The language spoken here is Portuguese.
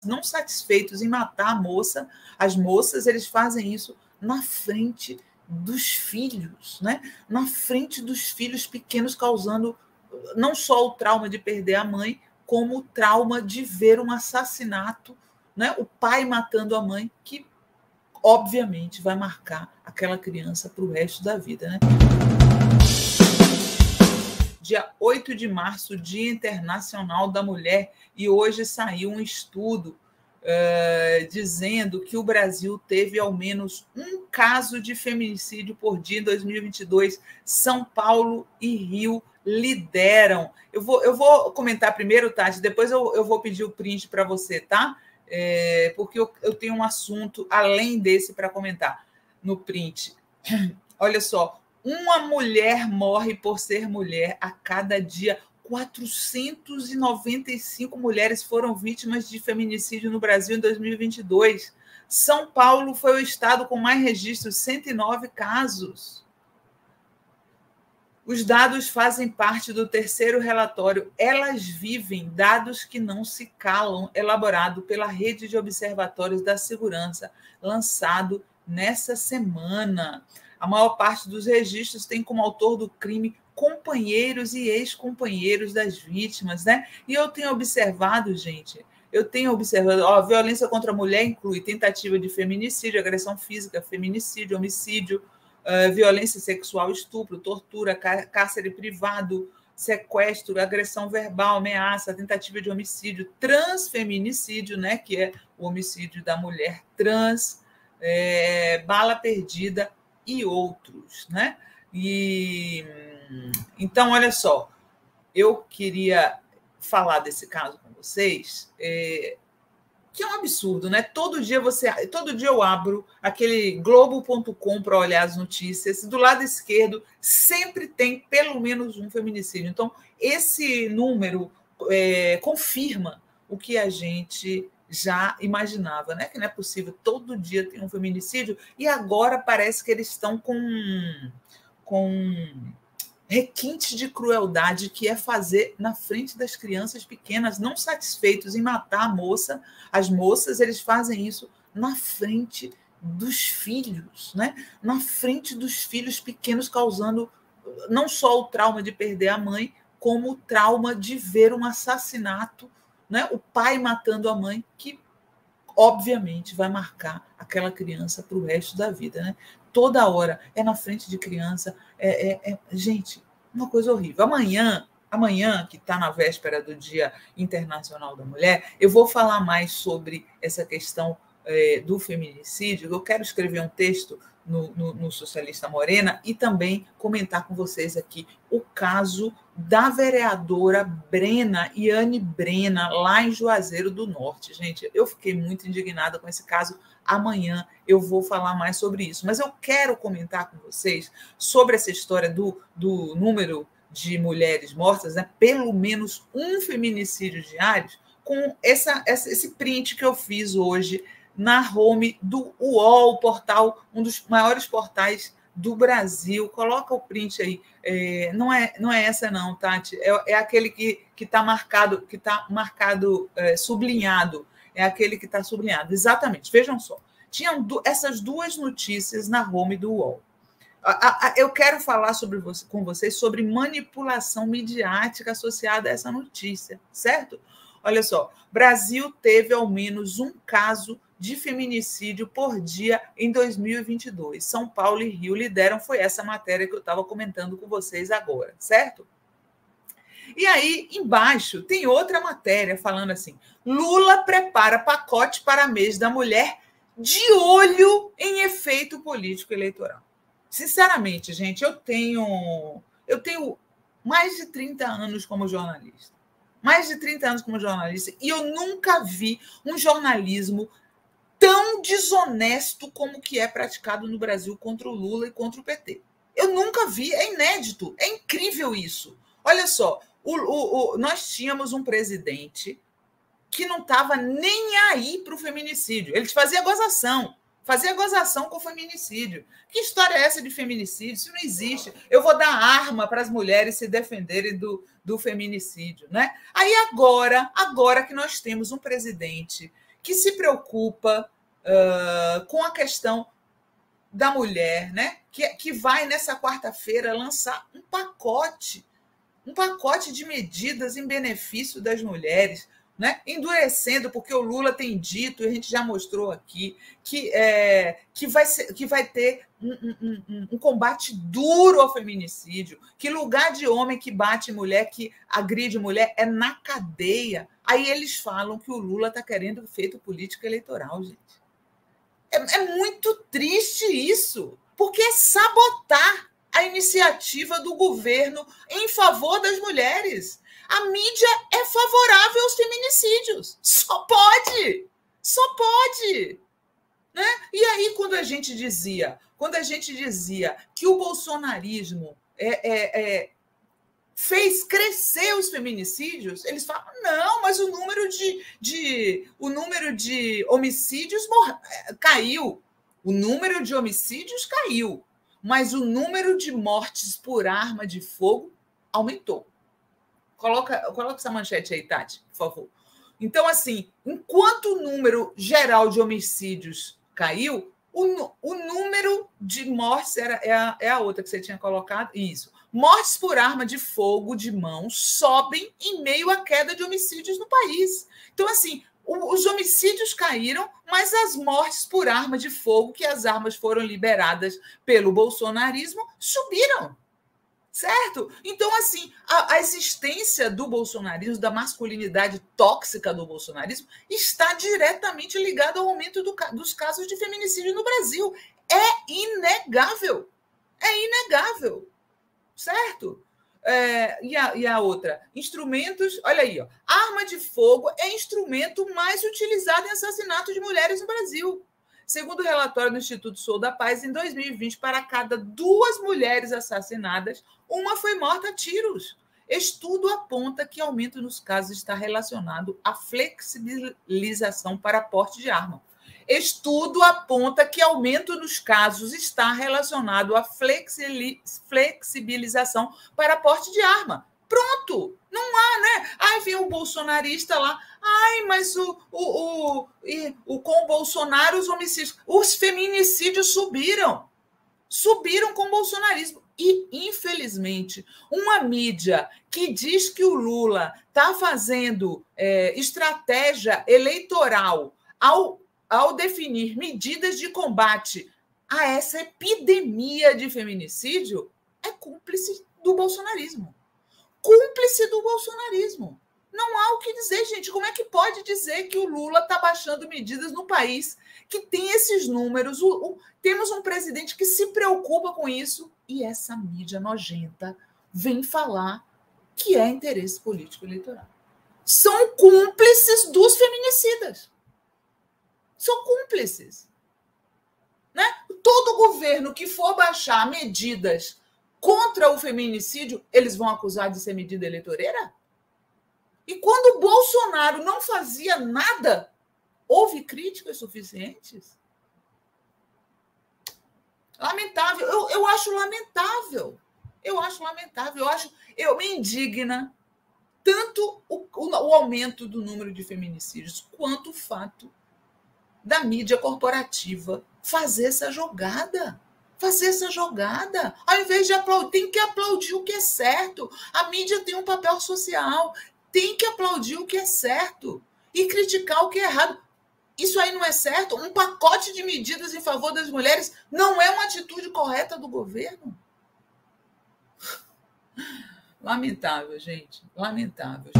não satisfeitos em matar a moça, as moças, eles fazem isso na frente dos filhos, né? Na frente dos filhos pequenos, causando não só o trauma de perder a mãe, como o trauma de ver um assassinato, né? O pai matando a mãe, que obviamente vai marcar aquela criança para o resto da vida, né? Dia 8 de março, Dia Internacional da Mulher, e hoje saiu um estudo dizendo que o Brasil teve ao menos um caso de feminicídio por dia em 2022. São Paulo e Rio lideram. Eu vou comentar primeiro, Tati, depois eu vou pedir o print para você, tá? Porque eu tenho um assunto além desse para comentar no print. Olha só, uma mulher morre por ser mulher a cada dia. 495 mulheres foram vítimas de feminicídio no Brasil em 2022. São Paulo foi o estado com mais registros, 109 casos. Os dados fazem parte do terceiro relatório Elas Vivem, dados que não se calam, elaborado pela Rede de Observatórios da Segurança, lançado nessa semana. A maior parte dos registros tem como autor do crime companheiros e ex-companheiros das vítimas, né? E eu tenho observado, gente, violência contra a mulher inclui tentativa de feminicídio, agressão física, feminicídio, homicídio, violência sexual, estupro, tortura, cárcere privado, sequestro, agressão verbal, ameaça, tentativa de homicídio, transfeminicídio, né, que é o homicídio da mulher trans, bala perdida e outros, né? Então, olha só, eu queria falar desse caso com vocês, que é um absurdo, né? Todo dia eu abro aquele globo.com para olhar as notícias, do lado esquerdo sempre tem pelo menos um feminicídio. Então, esse número confirma o que a gente já imaginava, né? Que não é possível, todo dia tem um feminicídio, e agora parece que eles estão com requinte de crueldade, que é fazer na frente das crianças pequenas, não satisfeitos em matar a moça, as moças, eles fazem isso na frente dos filhos, né? Na frente dos filhos pequenos, causando não só o trauma de perder a mãe, como o trauma de ver um assassinato, né? O pai matando a mãe, que obviamente vai marcar aquela criança para o resto da vida, né? Toda hora é na frente de criança, gente, uma coisa horrível. Amanhã, que está na véspera do Dia Internacional da Mulher, eu vou falar mais sobre essa questão do feminicídio. Eu quero escrever um texto no Socialista Morena e também comentar com vocês aqui o caso da vereadora Brena, Iane Brena, lá em Juazeiro do Norte. Gente, eu fiquei muito indignada com esse caso. Amanhã eu vou falar mais sobre isso. Mas eu quero comentar com vocês sobre essa história do número de mulheres mortas, né? Pelo menos um feminicídio diário, com esse print que eu fiz hoje na home do UOL, portal, um dos maiores portais do Brasil. Coloca o print aí. Não é essa não, Tati. É aquele que está marcado, sublinhado. É aquele que está sublinhado. Exatamente. Vejam só. Tinham essas duas notícias na home do UOL. Eu quero falar com vocês sobre manipulação midiática associada a essa notícia, certo? Olha só. Brasil teve ao menos um caso de feminicídio por dia em 2022. São Paulo e Rio lideram, foi essa matéria que eu estava comentando com vocês agora, certo? E aí, embaixo, tem outra matéria falando assim: Lula prepara pacote para mês da mulher de olho em efeito político eleitoral. Sinceramente, gente, eu tenho mais de 30 anos como jornalista. Mais de 30 anos como jornalista, e eu nunca vi um jornalismo tão desonesto como o que é praticado no Brasil contra o Lula e contra o PT. Eu nunca vi, é inédito, é incrível isso. Olha só, nós tínhamos um presidente que não estava nem aí para o feminicídio. Ele fazia gozação com o feminicídio. Que história é essa de feminicídio? Isso não existe. Eu vou dar arma para as mulheres se defenderem do feminicídio, né? Aí agora que nós temos um presidente que se preocupa com a questão da mulher, né? Que vai, nessa quarta-feira, lançar um pacote de medidas em benefício das mulheres, né? Endurecendo, porque o Lula tem dito, e a gente já mostrou aqui, que vai ter um combate duro ao feminicídio, que lugar de homem que bate mulher, que agride mulher, é na cadeia. Aí eles falam que o Lula está querendo feito política eleitoral, gente. É muito triste isso, porque é sabotar a iniciativa do governo em favor das mulheres. A mídia é favorável aos feminicídios. Só pode! Né? E aí, quando a gente dizia que o bolsonarismo fez crescer os feminicídios, eles falam, não, mas o número de homicídios caiu. O número de homicídios caiu, mas o número de mortes por arma de fogo aumentou. Coloca essa manchete aí, Tati, por favor. Então, assim, enquanto o número geral de homicídios caiu, o número de mortes é a outra que você tinha colocado. Isso. Mortes por arma de fogo de mão sobem em meio à queda de homicídios no país. Então, assim, os homicídios caíram, mas as mortes por arma de fogo, que as armas foram liberadas pelo bolsonarismo, subiram. Certo? Então, assim, a existência do bolsonarismo, da masculinidade tóxica do bolsonarismo, está diretamente ligada ao aumento dos casos de feminicídio no Brasil. É inegável. Certo? E a outra? Instrumentos... Olha aí, ó, arma de fogo é instrumento mais utilizado em assassinato de mulheres no Brasil. Segundo o relatório do Instituto Sou da Paz, em 2020, para cada 2 mulheres assassinadas, uma foi morta a tiros. Estudo aponta que aumento nos casos está relacionado à flexibilização para porte de arma. Estudo aponta que aumento nos casos está relacionado à flexibilização para porte de arma. Pronto! Não há, né? Aí vem o bolsonarista lá. Ai, mas com o Bolsonaro os homicídios, os feminicídios subiram. Subiram com o bolsonarismo. E, infelizmente, uma mídia que diz que o Lula está fazendo estratégia eleitoral ao definir medidas de combate a essa epidemia de feminicídio é cúmplice do bolsonarismo. Não há o que dizer, gente. Como é que pode dizer que o Lula está baixando medidas no país que tem esses números? Temos um presidente que se preocupa com isso e essa mídia nojenta vem falar que é interesse político eleitoral. São cúmplices dos feminicidas. São cúmplices. Né? Todo governo que for baixar medidas contra o feminicídio, eles vão acusar de ser medida eleitoreira? E quando o Bolsonaro não fazia nada, houve críticas suficientes? Lamentável. Eu acho lamentável. Me indigna tanto o aumento do número de feminicídios quanto o fato da mídia corporativa fazer essa jogada. Ao invés de aplaudir, tem que aplaudir o que é certo. A mídia tem um papel social, tem que aplaudir o que é certo e criticar o que é errado. Isso aí não é certo? Um pacote de medidas em favor das mulheres não é uma atitude correta do governo? Lamentável, gente. Lamentável.